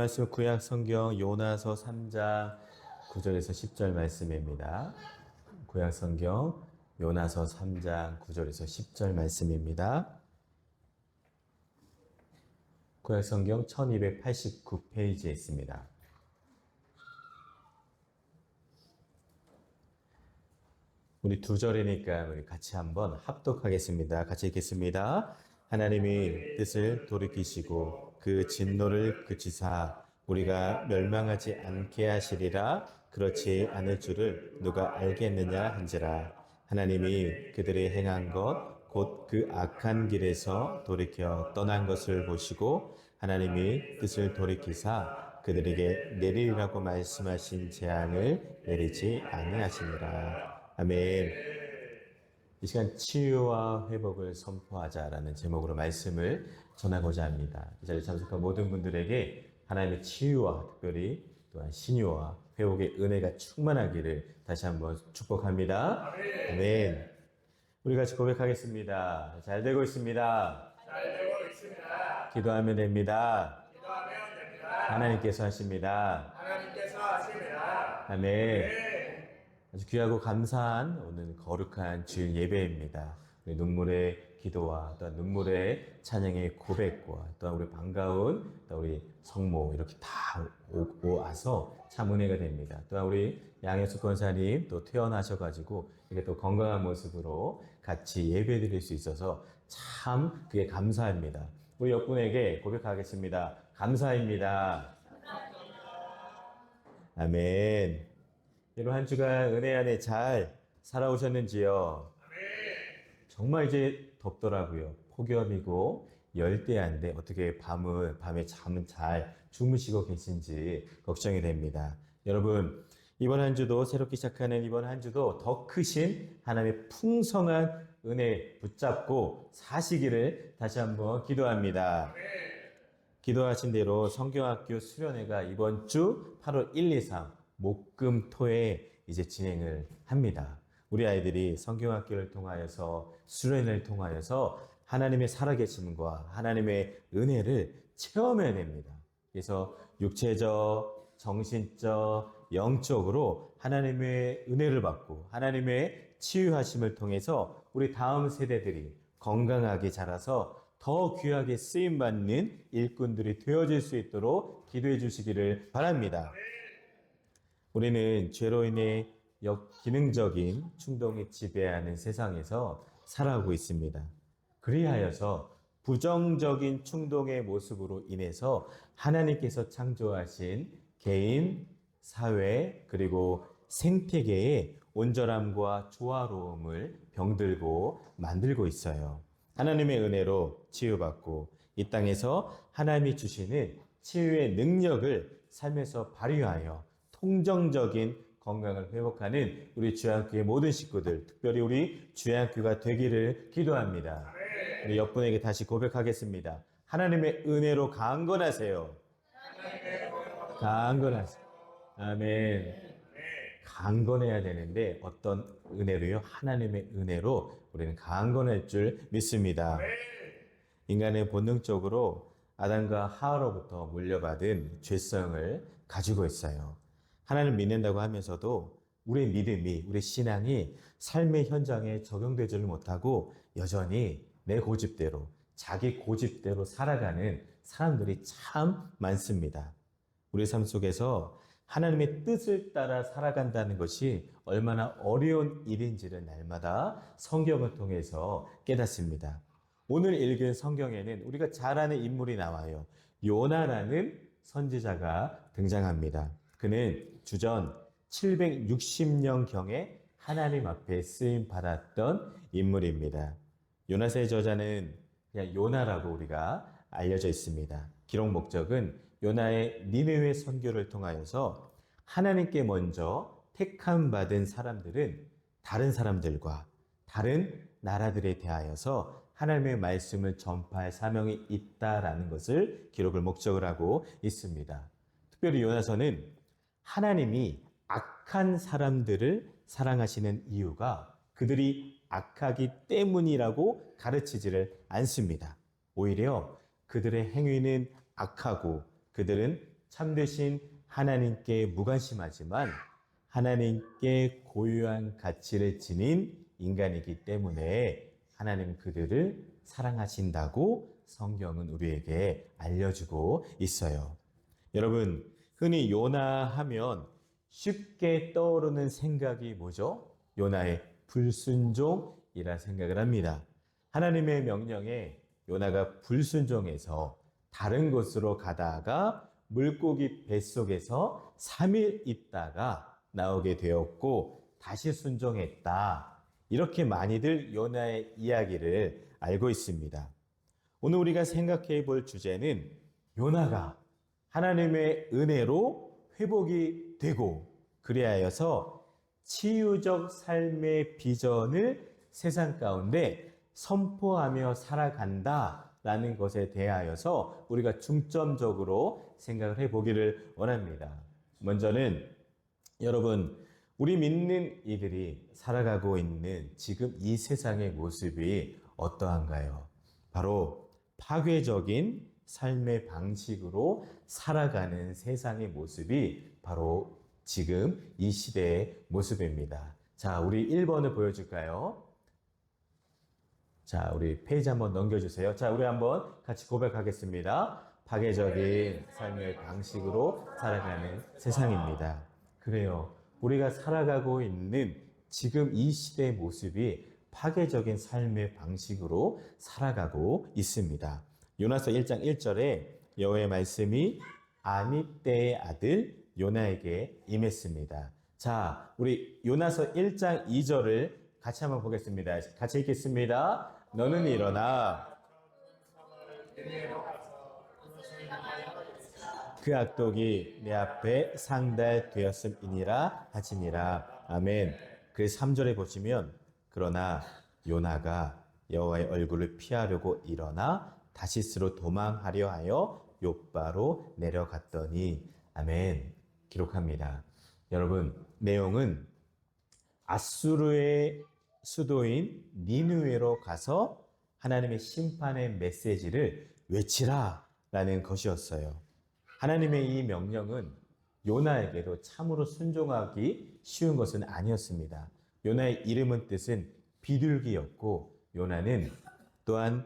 말씀은 구약 성경 요나서 3장 9절에서 10절 말씀입니다. 구약 성경 요나서 3장 9절에서 10절 말씀입니다. 구약 성경 1289페이지에 있습니다. 우리 두 절이니까 우리 같이 한번 합독하겠습니다. 같이 읽겠습니다. 하나님이 뜻을 돌이키시고 그 진노를 그치사 우리가 멸망하지 않게 하시리라. 그렇지 않을 줄을 누가 알겠느냐 한지라. 하나님이 그들이 행한 것 곧 그 악한 길에서 돌이켜 떠난 것을 보시고 하나님이 뜻을 돌이키사 그들에게 내리라고 말씀하신 재앙을 내리지 아니하시니라. 아멘. 이 시간 치유와 회복을 선포하자라는 제목으로 말씀을 전하고자 합니다. 이 자리에 참석한 모든 분들에게 하나님의 치유와 특별히 또한 신유와 회복의 은혜가 충만하기를 다시 한번 축복합니다. 아멘. 우리 같이 고백하겠습니다. 잘 되고 있습니다. 잘 되고 있습니다. 기도하면 됩니다. 기도하면 됩니다. 하나님께서 하십니다. 하나님께서 하십니다. 아멘. 네. 아주 귀하고 감사한 오늘 거룩한 주일 예배입니다. 우리 눈물의 기도와 또한 눈물의 찬양의 고백과 또한 우리 반가운 또 우리 성모 이렇게 다 와서 참 은혜가 됩니다. 또한 우리 양혜숙 권사님 또 퇴원하셔가지고 이게 또 건강한 모습으로 같이 예배 드릴 수 있어서 참 그게 감사합니다. 우리 옆분에게 고백하겠습니다. 감사합니다. 아멘. 여러분 한 주간 은혜 안에 잘 살아오셨는지요? 정말 이제 덥더라고요. 폭염이고 열대야인데 어떻게 밤에 잠은 잘 주무시고 계신지 걱정이 됩니다. 여러분 이번 한 주도 새롭게 시작하는 이번 한 주도 더 크신 하나님의 풍성한 은혜 붙잡고 사시기를 다시 한번 기도합니다. 기도하신 대로 성경학교 수련회가 이번 주 8월 1, 2, 3 목금토에 이제 진행을 합니다. 우리 아이들이 성경학교를 통하여서 수련회를 통하여서 하나님의 살아계심과 하나님의 은혜를 체험해야 됩니다. 그래서 육체적, 정신적, 영적으로 하나님의 은혜를 받고 하나님의 치유하심을 통해서 우리 다음 세대들이 건강하게 자라서 더 귀하게 쓰임받는 일꾼들이 되어질 수 있도록 기도해 주시기를 바랍니다. 우리는 죄로 인해 역기능적인 충동이 지배하는 세상에서 살아오고 있습니다. 그리하여서 부정적인 충동의 모습으로 인해서 하나님께서 창조하신 개인, 사회, 그리고 생태계의 온전함과 조화로움을 병들고 만들고 있어요. 하나님의 은혜로 치유받고 이 땅에서 하나님이 주시는 치유의 능력을 삶에서 발휘하여 통정적인 건강을 회복하는 우리 주양교회 모든 식구들, 특별히 우리 주양교가 되기를 기도합니다. 우리 옆분에게 다시 고백하겠습니다. 하나님의 은혜로 강건하세요. 강건하세요. 아멘. 강건해야 되는데 어떤 은혜로요? 하나님의 은혜로 우리는 강건할 줄 믿습니다. 인간은 본능적으로 아담과 하와로부터 물려받은 죄성을 가지고 있어요. 하나님을 믿는다고 하면서도 우리의 믿음이, 우리의 신앙이 삶의 현장에 적용되지를 못하고 여전히 내 고집대로, 자기 고집대로 살아가는 사람들이 참 많습니다. 우리 삶 속에서 하나님의 뜻을 따라 살아간다는 것이 얼마나 어려운 일인지를 날마다 성경을 통해서 깨닫습니다. 오늘 읽은 성경에는 우리가 잘 아는 인물이 나와요. 요나라는 선지자가 등장합니다. 그는 주전 760년경에 하나님 앞에 쓰임 받았던 인물입니다. 요나서의 저자는 그냥 요나라고 우리가 알려져 있습니다. 기록 목적은 요나의 니느웨 선교를 통하여서 하나님께 먼저 택함 받은 사람들은 다른 사람들과 다른 나라들에 대하여서 하나님의 말씀을 전파할 사명이 있다라는 것을 기록을 목적을 하고 있습니다. 특별히 요나서는 하나님이 악한 사람들을 사랑하시는 이유가 그들이 악하기 때문이라고 가르치지를 않습니다. 오히려 그들의 행위는 악하고 그들은 참되신 하나님께 무관심하지만 하나님께 고유한 가치를 지닌 인간이기 때문에 하나님 그들을 사랑하신다고 성경은 우리에게 알려주고 있어요. 여러분, 흔히 요나 하면 쉽게 떠오르는 생각이 뭐죠? 요나의 불순종이라 생각을 합니다. 하나님의 명령에 요나가 불순종해서 다른 곳으로 가다가 물고기 뱃속에서 3일 있다가 나오게 되었고 다시 순종했다. 이렇게 많이들 요나의 이야기를 알고 있습니다. 오늘 우리가 생각해 볼 주제는 요나가 하나님의 은혜로 회복이 되고 그리하여서 치유적 삶의 비전을 세상 가운데 선포하며 살아간다라는 것에 대하여서 우리가 중점적으로 생각을 해보기를 원합니다. 먼저는 여러분, 우리 믿는 이들이 살아가고 있는 지금 이 세상의 모습이 어떠한가요? 바로 파괴적인 삶의 방식으로 살아가는 세상의 모습이 바로 지금 이 시대의 모습입니다. 자, 우리 1번을 보여줄까요? 자, 우리 페이지 한번 넘겨주세요. 자, 우리 한번 같이 고백하겠습니다. 파괴적인 삶의 방식으로 살아가는 세상입니다. 그래요. 우리가 살아가고 있는 지금 이 시대의 모습이 파괴적인 삶의 방식으로 살아가고 있습니다. 요나서 1장 1절에 여호와의 말씀이 아미떼의 아들 요나에게 임했습니다. 자, 우리 요나서 1장 2절을 같이 한번 보겠습니다. 같이 읽겠습니다. 너는 일어나 그 악독이 내 앞에 상달되었음이니라 하지니라. 아멘. 그 3절에 보시면 그러나 요나가 여호와의 얼굴을 피하려고 일어나 다시스로 도망하려 하여 욥바로 내려갔더니 아멘. 기록합니다. 여러분, 내용은 아수르의 수도인 니느웨로 가서 하나님의 심판의 메시지를 외치라라는 것이었어요. 하나님의 이 명령은 요나에게도 참으로 순종하기 쉬운 것은 아니었습니다. 요나의 이름은 뜻은 비둘기였고 요나는 또한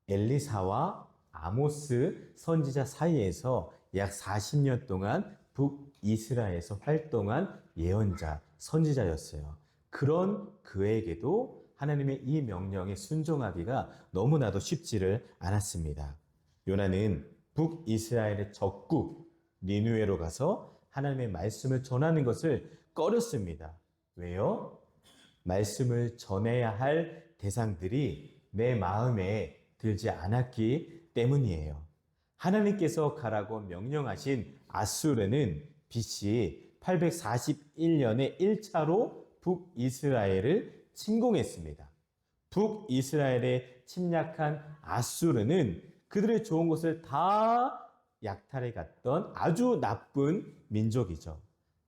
엘리사와 아모스 선지자 사이에서 약 40년 동안 북이스라엘에서 활동한 예언자, 선지자였어요. 그런 그에게도 하나님의 이 명령에 순종하기가 너무나도 쉽지를 않았습니다. 요나는 북이스라엘의 적국 니느웨로 가서 하나님의 말씀을 전하는 것을 꺼렸습니다. 왜요? 말씀을 전해야 할 대상들이 내 마음에 들지 않았기 때문이에요. 하나님께서 가라고 명령하신 아수르는 BC 841년에 1차로 북이스라엘을 침공했습니다. 북이스라엘에 침략한 아수르는 그들의 좋은 것을 다 약탈해 갔던 아주 나쁜 민족이죠.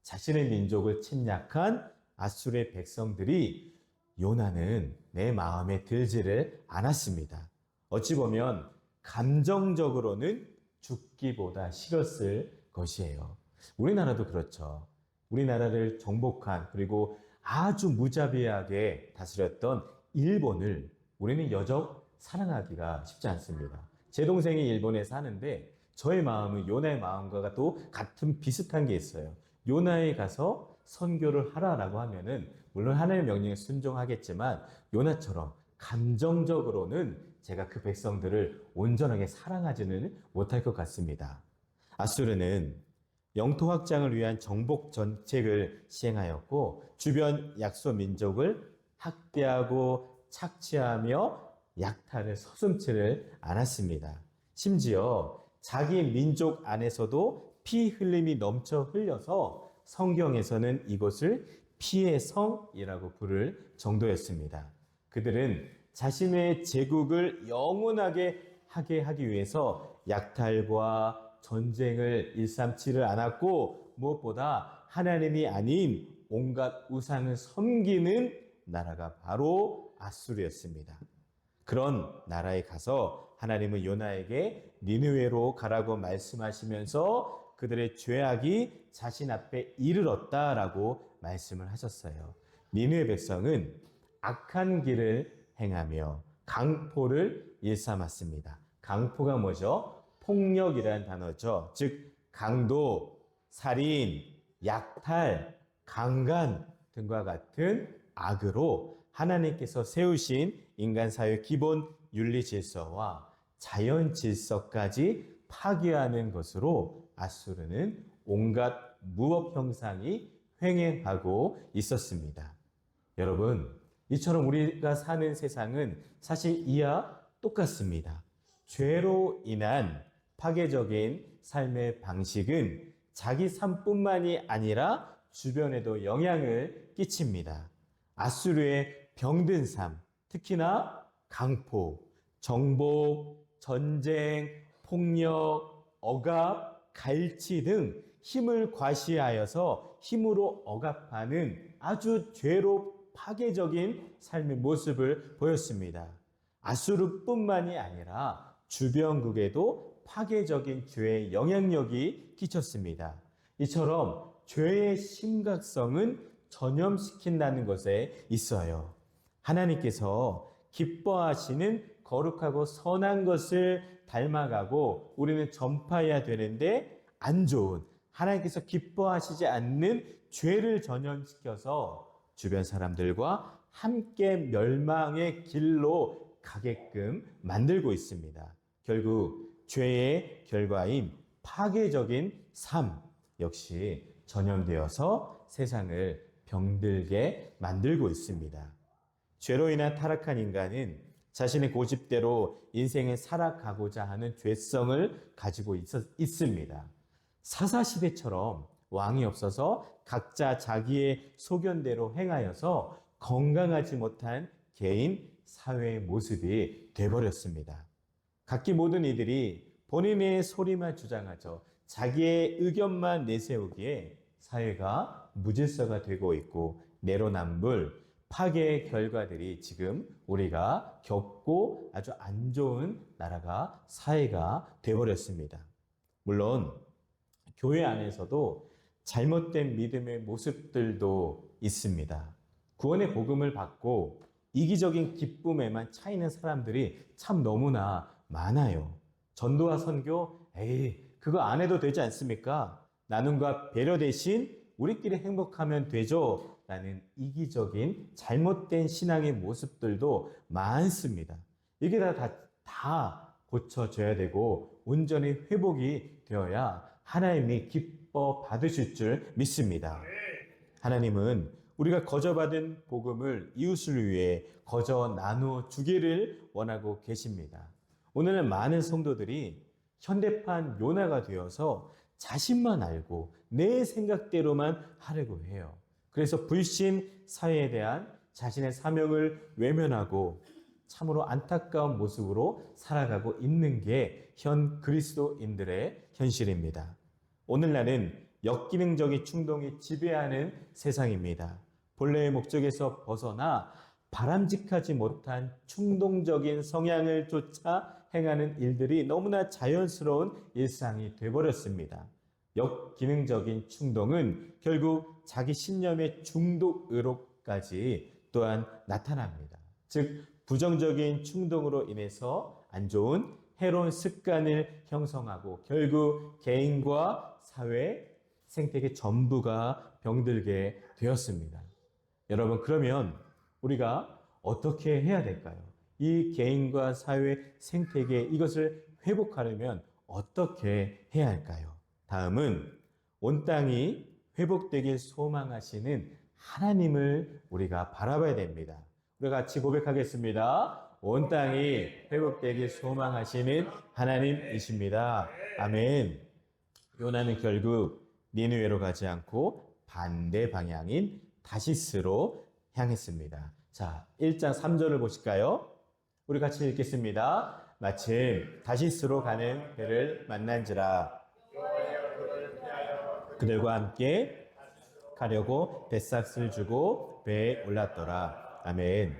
자신의 민족을 침략한 아수르의 백성들이 요나는 내 마음에 들지를 않았습니다. 어찌 보면 감정적으로는 죽기보다 싫었을 것이에요. 우리나라도 그렇죠. 우리나라를 정복한 그리고 아주 무자비하게 다스렸던 일본을 우리는 여적 사랑하기가 쉽지 않습니다. 제 동생이 일본에 사는데 저의 마음은 요나의 마음과 또 같은 비슷한 게 있어요. 요나에 가서 선교를 하라라고 하면은 물론 하나님의 명령에 순종하겠지만 요나처럼 감정적으로는 제가 그 백성들을 온전하게 사랑하지는 못할 것 같습니다. 아수르는 영토 확장을 위한 정복 정책을 시행하였고 주변 약소 민족을 학대하고 착취하며 약탈을 서슴지를 않았습니다. 심지어 자기 민족 안에서도 피 흘림이 넘쳐 흘려서 성경에서는 이것을 피의 성이라고 부를 정도였습니다. 그들은 자신의 제국을 영원하게 하게 하기 위해서 약탈과 전쟁을 일삼지를 않았고 무엇보다 하나님이 아닌 온갖 우상을 섬기는 나라가 바로 아수르였습니다. 그런 나라에 가서 하나님은 요나에게 니느웨로 가라고 말씀하시면서 그들의 죄악이 자신 앞에 이르렀다라고 말씀을 하셨어요. 니느웨 백성은 악한 길을 행하며 강포를 일삼았습니다. 강포가 뭐죠? 폭력이라는 단어죠. 즉 강도, 살인, 약탈, 강간 등과 같은 악으로 하나님께서 세우신 인간 사회 기본 윤리 질서와 자연 질서까지 파괴하는 것으로 아수르는 온갖 무법 형상이 횡행하고 있었습니다. 여러분, 이처럼 우리가 사는 세상은 사실 이와 똑같습니다. 죄로 인한 파괴적인 삶의 방식은 자기 삶뿐만이 아니라 주변에도 영향을 끼칩니다. 아수르의 병든 삶, 특히나 강포, 정복, 전쟁, 폭력, 억압, 갈치 등 힘을 과시하여서 힘으로 억압하는 아주 죄로 파괴적인 삶의 모습을 보였습니다. 아수르뿐만이 아니라 주변국에도 파괴적인 죄의 영향력이 끼쳤습니다. 이처럼 죄의 심각성은 전염시킨다는 것에 있어요. 하나님께서 기뻐하시는 거룩하고 선한 것을 닮아가고 우리는 전파해야 되는데 안 좋은 하나님께서 기뻐하시지 않는 죄를 전염시켜서 주변 사람들과 함께 멸망의 길로 가게끔 만들고 있습니다. 결국 죄의 결과인 파괴적인 삶 역시 전염되어서 세상을 병들게 만들고 있습니다. 죄로 인한 타락한 인간은 자신의 고집대로 인생을 살아가고자 하는 죄성을 가지고 있습니다. 사사시대처럼 왕이 없어서 각자 자기의 소견대로 행하여서 건강하지 못한 개인 사회의 모습이 되어버렸습니다. 각기 모든 이들이 본인의 소리만 주장하죠. 자기의 의견만 내세우기에 사회가 무질서가 되고 있고 내로남불, 파괴의 결과들이 지금 우리가 겪고 아주 안 좋은 나라가 사회가 되어버렸습니다. 물론 교회 안에서도 잘못된 믿음의 모습들도 있습니다. 구원의 복음을 받고 이기적인 기쁨에만 차이는 사람들이 참 너무나 많아요. 전도와 선교, 그거 안 해도 되지 않습니까? 나눔과 배려 대신 우리끼리 행복하면 되죠. 라는 이기적인 잘못된 신앙의 모습들도 많습니다. 이게 다 고쳐져야 되고 온전히 회복이 되어야 하나님이 기뻐 받으실 줄 믿습니다. 하나님은 우리가 거저받은 복음을 이웃을 위해 거저 나누어 주기를 원하고 계십니다. 오늘은 많은 성도들이 현대판 요나가 되어서 자신만 알고 내 생각대로만 하려고 해요. 그래서 불신 사회에 대한 자신의 사명을 외면하고 참으로 안타까운 모습으로 살아가고 있는 게 현 그리스도인들의 현실입니다. 오늘날은 역기능적인 충동이 지배하는 세상입니다. 본래의 목적에서 벗어나 바람직하지 못한 충동적인 성향을 쫓아 행하는 일들이 너무나 자연스러운 일상이 되어버렸습니다. 역기능적인 충동은 결국 자기 신념의 중독으로까지 또한 나타납니다. 즉 부정적인 충동으로 인해서 안 좋은 해로운 습관을 형성하고 결국 개인과 사회, 생태계 전부가 병들게 되었습니다. 여러분, 그러면 우리가 어떻게 해야 될까요? 이 개인과 사회, 생태계 이것을 회복하려면 어떻게 해야 할까요? 다음은 온 땅이 회복되길 소망하시는 하나님을 우리가 바라봐야 됩니다. 우리 같이 고백하겠습니다. 온 땅이 회복되길 소망하시는 하나님이십니다. 아멘. 요나는 결국 니느웨로 가지 않고 반대 방향인 다시스로 향했습니다. 자, 1장 3절을 보실까요? 우리 같이 읽겠습니다. 마침 다시스로 가는 배를 만난지라 그들과 함께 가려고 뱃삭을 주고 배에 올랐더라. 아멘.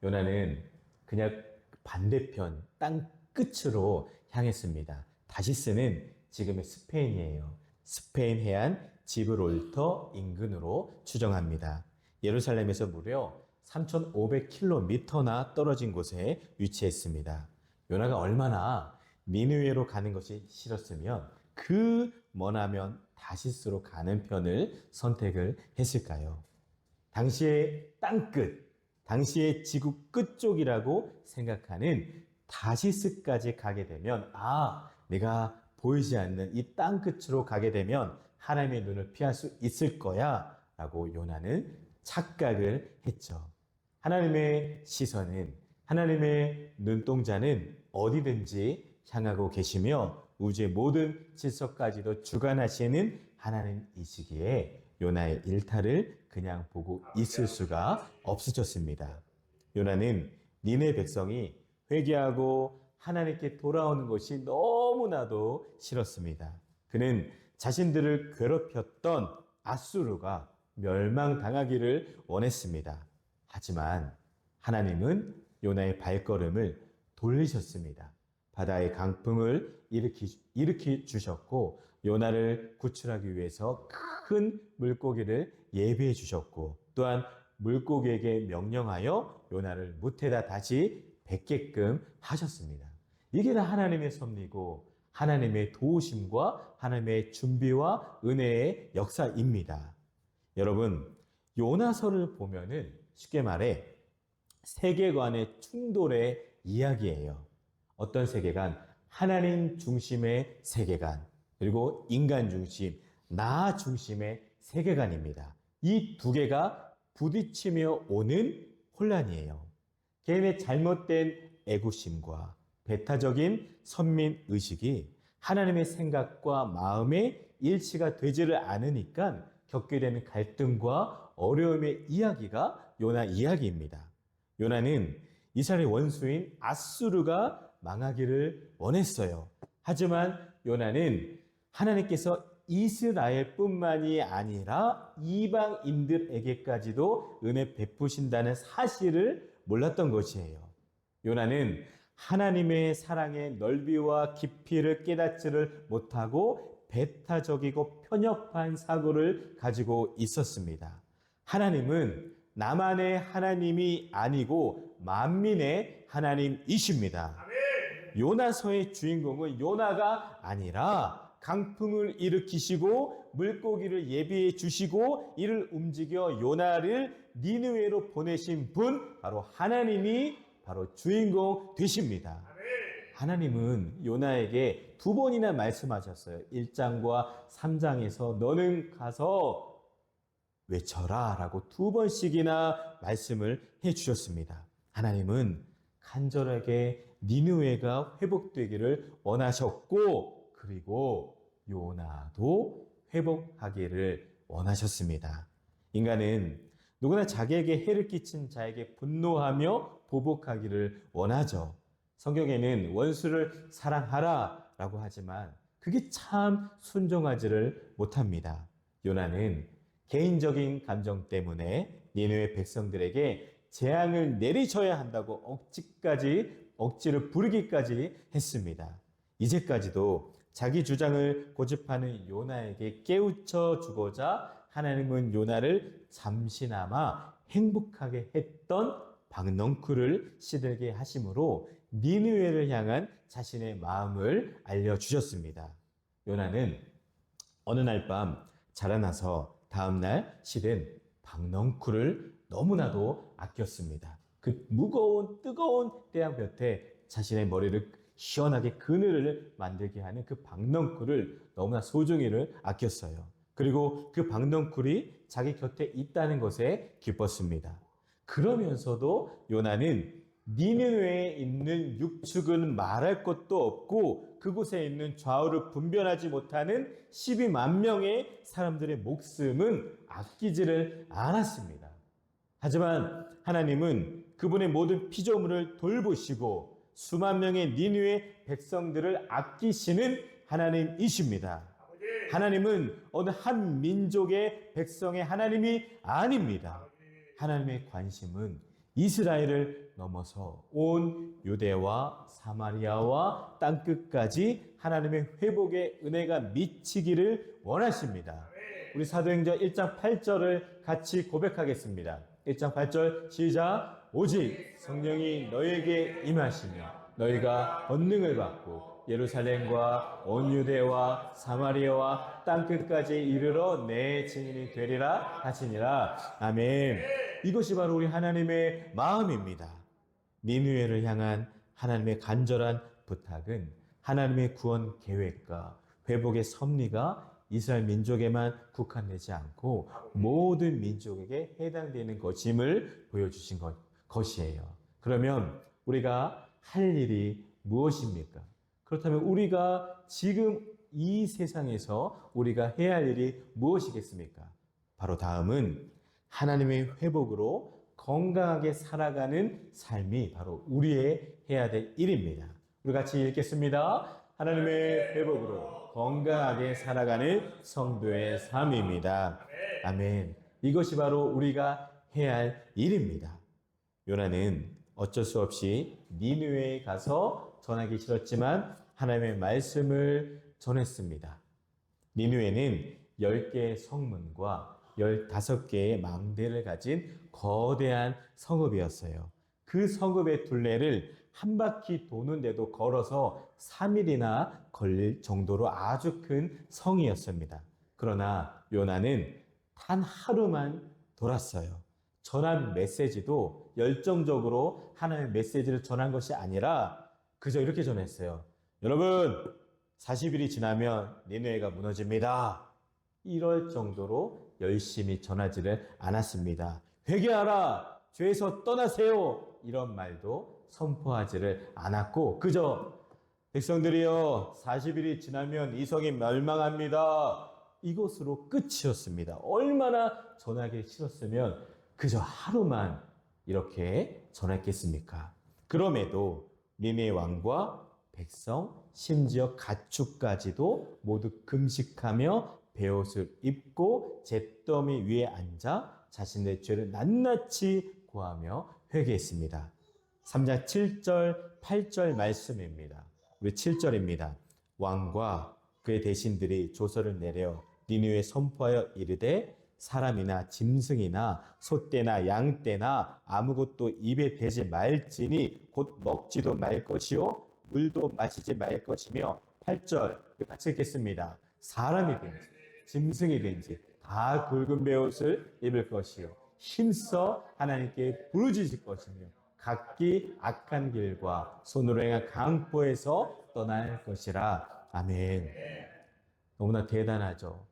요나는 그냥 반대편 땅 끝으로 향했습니다. 다시스는 지금의 스페인이에요. 스페인 해안 지브롤터 인근으로 추정합니다. 예루살렘에서 무려 3,500km나 떨어진 곳에 위치했습니다. 요나가 얼마나 니느웨로 가는 것이 싫었으면 그 머나면 다시스로 가는 편을 선택을 했을까요? 당시의 땅끝, 당시의 지구 끝쪽이라고 생각하는 다시스까지 가게 되면 내가 보이지 않는 이 땅끝으로 가게 되면 하나님의 눈을 피할 수 있을 거야 라고 요나는 착각을 했죠. 하나님의 시선은, 하나님의 눈동자는 어디든지 향하고 계시며 우주의 모든 질서까지도 주관하시는 하나님이시기에 요나의 일탈을 그냥 보고 있을 수가 없으셨습니다. 요나는 니네 백성이 회개하고 하나님께 돌아오는 것이 너무나도 싫었습니다. 그는 자신들을 괴롭혔던 아수르가 멸망당하기를 원했습니다. 하지만 하나님은 요나의 발걸음을 돌리셨습니다. 바다의 강풍을 일으키 주셨고 요나를 구출하기 위해서 큰 물고기를 예비해 주셨고 또한 물고기에게 명령하여 요나를 무태다 다시 뱉게끔 하셨습니다. 이게 다 하나님의 섭리고 하나님의 도우심과 하나님의 준비와 은혜의 역사입니다. 여러분, 요나서를 보면은 쉽게 말해 세계관의 충돌의 이야기예요. 어떤 세계관? 하나님 중심의 세계관, 그리고 인간 중심, 나 중심의 세계관입니다. 이 두 개가 부딪히며 오는 혼란이에요. 개인의 잘못된 애구심과 배타적인 선민의식이 하나님의 생각과 마음의 일치가 되지를 않으니까 겪게 되는 갈등과 어려움의 이야기가 요나 이야기입니다. 요나는 이스라엘의 원수인 아수르가 망하기를 원했어요. 하지만 요나는 하나님께서 이스라엘뿐만이 아니라 이방인들에게까지도 은혜 베푸신다는 사실을 몰랐던 것이에요. 요나는 하나님의 사랑의 넓이와 깊이를 깨닫지를 못하고 배타적이고 편협한 사고를 가지고 있었습니다. 하나님은 나만의 하나님이 아니고 만민의 하나님이십니다. 요나서의 주인공은 요나가 아니라 강풍을 일으키시고 물고기를 예비해 주시고 이를 움직여 요나를 니느웨로 보내신 분, 바로 하나님이 바로 주인공 되십니다. 하나님은 요나에게 두 번이나 말씀하셨어요. 1장과 3장에서 너는 가서 외쳐라 라고 두 번씩이나 말씀을 해주셨습니다. 하나님은 간절하게 니느웨가 회복되기를 원하셨고 그리고 요나도 회복하기를 원하셨습니다. 인간은 누구나 자기에게 해를 끼친 자에게 분노하며 보복하기를 원하죠. 성경에는 원수를 사랑하라 라고 하지만 그게 참 순종하지를 못합니다. 요나는 개인적인 감정 때문에 니느웨 백성들에게 재앙을 내리셔야 한다고 억지를 부리기까지 했습니다. 이제까지도 자기 주장을 고집하는 요나에게 깨우쳐 주고자 하나님은 요나를 잠시나마 행복하게 했던 박넝쿨을 시들게 하심으로 니느웨를 향한 자신의 마음을 알려주셨습니다. 요나는 어느 날 밤 자라나서 다음날 시든 박넝쿨을 너무나도 아꼈습니다. 그 무거운 뜨거운 태양볕에 자신의 머리를 시원하게 그늘을 만들게 하는 그 박넝쿨을 너무나 소중히를 아꼈어요. 그리고 그 박넝쿨이 자기 곁에 있다는 것에 기뻤습니다. 그러면서도 요나는 니느웨에 있는 육축은 말할 것도 없고 그곳에 있는 좌우를 분별하지 못하는 12만 명의 사람들의 목숨은 아끼지를 않았습니다. 하지만 하나님은 그분의 모든 피조물을 돌보시고 수만 명의 니느웨 백성들을 아끼시는 하나님이십니다. 하나님은 어느 한 민족의 백성의 하나님이 아닙니다. 하나님의 관심은 이스라엘을 넘어서 온 유대와 사마리아와 땅끝까지 하나님의 회복의 은혜가 미치기를 원하십니다. 우리 사도행전 1장 8절을 같이 고백하겠습니다. 1장 8절 시작. 오직 성령이 너에게 임하시며 너희가 권능을 받고 예루살렘과 온 유대와 사마리아와 땅끝까지 이르러 내 증인이 되리라 하시니라. 아멘. 이것이 바로 우리 하나님의 마음입니다. 니느웨를 향한 하나님의 간절한 부탁은 하나님의 구원 계획과 회복의 섭리가 이스라엘 민족에만 국한되지 않고 모든 민족에게 해당되는 것임을 보여주신 것이에요. 그러면 우리가 할 일이 무엇입니까? 그렇다면 우리가 지금 이 세상에서 우리가 해야 할 일이 무엇이겠습니까? 바로 다음은 하나님의 회복으로 건강하게 살아가는 삶이 바로 우리의 해야 될 일입니다. 우리 같이 읽겠습니다. 하나님의 회복으로 건강하게 살아가는 성도의 삶입니다. 아멘. 이것이 바로 우리가 해야 할 일입니다. 요나는 어쩔 수 없이 니느웨에 가서 전하기 싫었지만 하나님의 말씀을 전했습니다. 니느웨는 10개의 성문과 15개의 망대를 가진 거대한 성읍이었어요. 그 성읍의 둘레를 한 바퀴 도는데도 걸어서 3일이나 걸릴 정도로 아주 큰 성이었습니다. 그러나 요나는 단 하루만 돌았어요. 전한 메시지도 열정적으로 하나님의 메시지를 전한 것이 아니라 그저 이렇게 전했어요. 여러분, 40일이 지나면 니느웨가 무너집니다. 이럴 정도로 열심히 전하지를 않았습니다. 회개하라! 죄에서 떠나세요! 이런 말도 선포하지를 않았고 그저 백성들이여 40일이 지나면 이 성이 멸망합니다. 이것으로 끝이었습니다. 얼마나 전하기 싫었으면 그저 하루만 이렇게 전했겠습니까? 그럼에도 니느웨 왕과 백성 심지어 가축까지도 모두 금식하며 베옷을 입고 잿더미 위에 앉아 자신의 죄를 낱낱이 고하며 회개했습니다. 3장 7절, 8절 말씀입니다. 우리 7절입니다. 왕과 그의 대신들이 조서를 내려 니느웨에 선포하여 이르되 사람이나 짐승이나 소떼나 양떼나 아무것도 입에 대지 말지니 곧 먹지도 말 것이요 물도 마시지 말 것이며 8절 같이 읽겠습니다. 사람이든지 짐승이든지 다 굵은 베옷을 입을 것이요 힘써 하나님께 부르짖을 것이며 각기 악한 길과 손으로 행한 강포에서 떠날 것이라. 아멘. 너무나 대단하죠.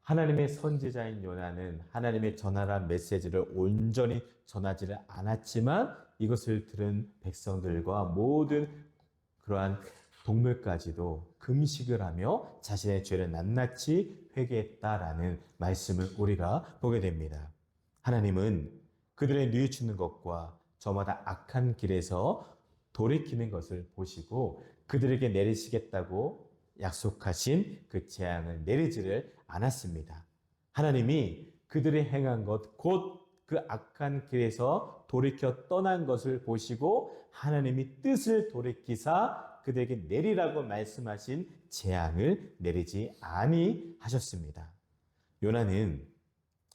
하나님의 선지자인 요나는 하나님의 전하란 메시지를 온전히 전하지를 않았지만 이것을 들은 백성들과 모든 그러한 동물까지도 금식을 하며 자신의 죄를 낱낱이 회개했다라는 말씀을 우리가 보게 됩니다. 하나님은 그들의 뉘우치는 것과 저마다 악한 길에서 돌이키는 것을 보시고 그들에게 내리시겠다고 약속하신 그 재앙을 내리지를 않았습니다. 하나님이 그들이 행한 것, 곧 그 악한 길에서 돌이켜 떠난 것을 보시고 하나님이 뜻을 돌이키사 그들에게 내리라고 말씀하신 재앙을 내리지 아니하셨습니다. 요나는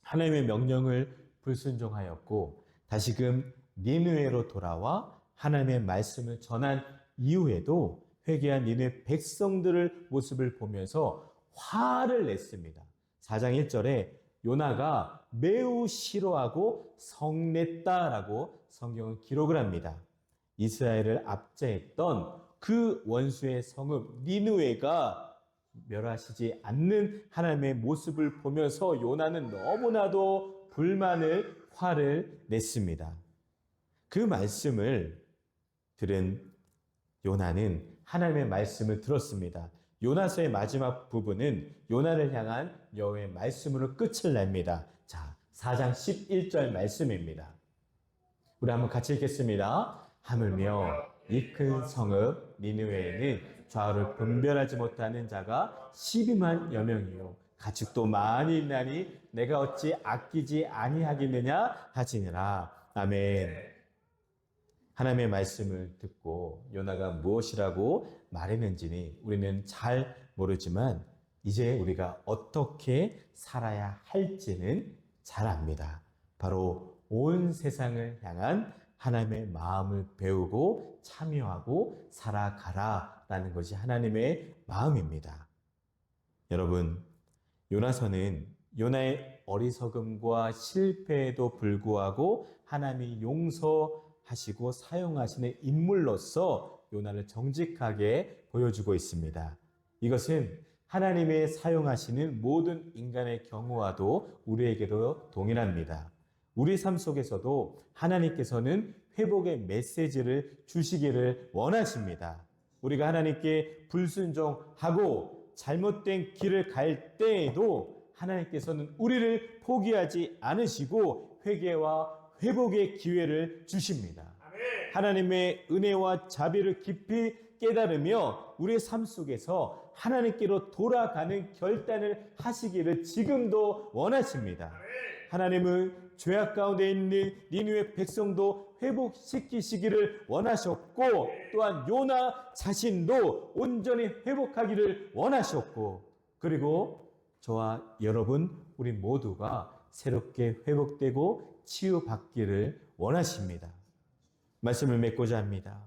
하나님의 명령을 불순종하였고 다시금 니느웨로 돌아와 하나님의 말씀을 전한 이후에도 회개한 니느웨 백성들의 모습을 보면서 화를 냈습니다. 4장 1절에 요나가 매우 싫어하고 성냈다라고 성경은 기록을 합니다. 이스라엘을 압제했던 그 원수의 성읍 니느웨가 멸하시지 않는 하나님의 모습을 보면서 요나는 너무나도 불만을 화를 냈습니다. 그 말씀을 들은 요나는 하나님의 말씀을 들었습니다. 요나서의 마지막 부분은 요나를 향한 여호와의 말씀으로 끝을 냅니다. 자, 4장 11절 말씀입니다. 우리 한번 같이 읽겠습니다. 하물며 이 큰 성읍 니느웨에는 좌우를 분별하지 못하는 자가 12만여 명이요 가축도 많이 있나니 내가 어찌 아끼지 아니하겠느냐 하시니라. 아멘. 하나님의 말씀을 듣고 요나가 무엇이라고 말했는지는 우리는 잘 모르지만 이제 우리가 어떻게 살아야 할지는 잘 압니다. 바로 온 세상을 향한 하나님의 마음을 배우고 참여하고 살아가라라는 것이 하나님의 마음입니다. 여러분, 요나서는 요나의 어리석음과 실패에도 불구하고 하나님이 용서하시고 사용하시는 인물로서 요나를 정직하게 보여주고 있습니다. 이것은 하나님의 사용하시는 모든 인간의 경우와도 우리에게도 동일합니다. 우리 삶 속에서도 하나님께서는 회복의 메시지를 주시기를 원하십니다. 우리가 하나님께 불순종하고 잘못된 길을 갈 때에도 하나님께서는 우리를 포기하지 않으시고 회개와 회복의 기회를 주십니다. 하나님의 은혜와 자비를 깊이 깨달으며 우리의 삶 속에서 하나님께로 돌아가는 결단을 하시기를 지금도 원하십니다. 하나님은 죄악 가운데 있는 니느웨 백성도 회복시키시기를 원하셨고 또한 요나 자신도 온전히 회복하기를 원하셨고 그리고 저와 여러분 우리 모두가 새롭게 회복되고 치유받기를 원하십니다. 말씀을 맺고자 합니다.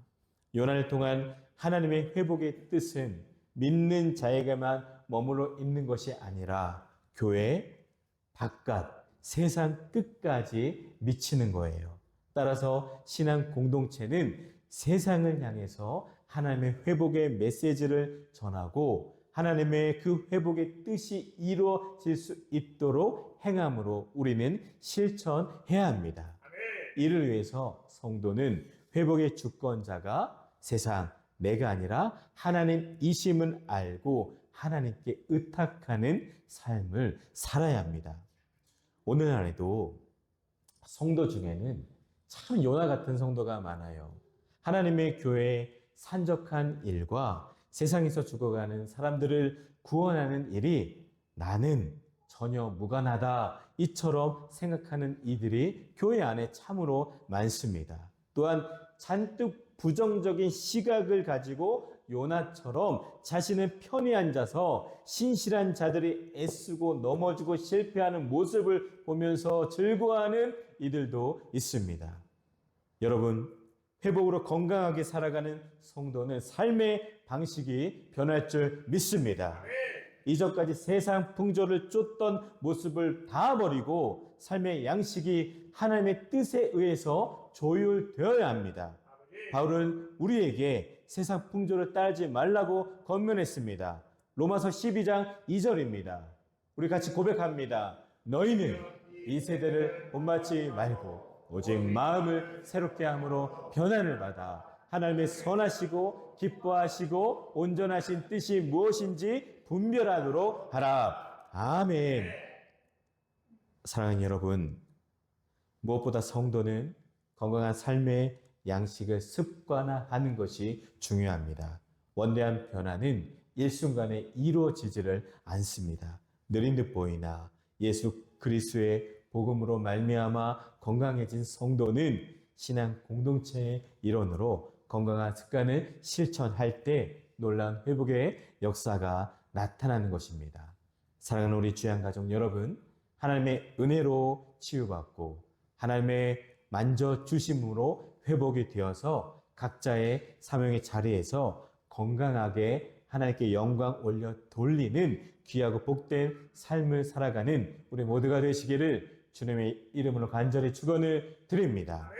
요나를 통한 하나님의 회복의 뜻은 믿는 자에게만 머물러 있는 것이 아니라 교회 바깥 세상 끝까지 미치는 거예요. 따라서 신앙 공동체는 세상을 향해서 하나님의 회복의 메시지를 전하고 하나님의 그 회복의 뜻이 이루어질 수 있도록 행함으로 우리는 실천해야 합니다. 이를 위해서 성도는 회복의 주권자가 세상 내가 아니라 하나님이심을 알고 하나님께 의탁하는 삶을 살아야 합니다. 오늘날에도 성도 중에는 참 요나 같은 성도가 많아요. 하나님의 교회의 산적한 일과 세상에서 죽어가는 사람들을 구원하는 일이 나는 전혀 무관하다 이처럼 생각하는 이들이 교회 안에 참으로 많습니다. 또한 잔뜩 부정적인 시각을 가지고 요나처럼 자신은 편히 앉아서 신실한 자들이 애쓰고 넘어지고 실패하는 모습을 보면서 즐거워하는 이들도 있습니다. 여러분, 회복으로 건강하게 살아가는 성도는 삶의 방식이 변할 줄 믿습니다. 이전까지 세상 풍조를 쫓던 모습을 다 버리고 삶의 양식이 하나님의 뜻에 의해서 조율되어야 합니다. 바울은 우리에게 세상 풍조를 따르지 말라고 권면했습니다. 로마서 12장 2절입니다. 우리 같이 고백합니다. 너희는 이 세대를 본받지 말고 오직 마음을 새롭게 함으로 변화를 받아 하나님의 선하시고 기뻐하시고 온전하신 뜻이 무엇인지 분별하도록 하라. 아멘. 사랑하는 여러분, 무엇보다 성도는 건강한 삶의 양식을 습관화하는 것이 중요합니다. 원대한 변화는 일순간에 이루어지지를 않습니다. 느린 듯 보이나 예수 그리스도의 복음으로 말미암아 건강해진 성도는 신앙 공동체의 일원으로 건강한 습관을 실천할 때 놀라운 회복의 역사가 나타나는 것입니다. 사랑하는 우리 주양 가족 여러분, 하나님의 은혜로 치유받고 하나님의 만져주심으로 회복이 되어서 각자의 사명의 자리에서 건강하게 하나님께 영광 올려 돌리는 귀하고 복된 삶을 살아가는 우리 모두가 되시기를 주님의 이름으로 간절히 축원을 드립니다.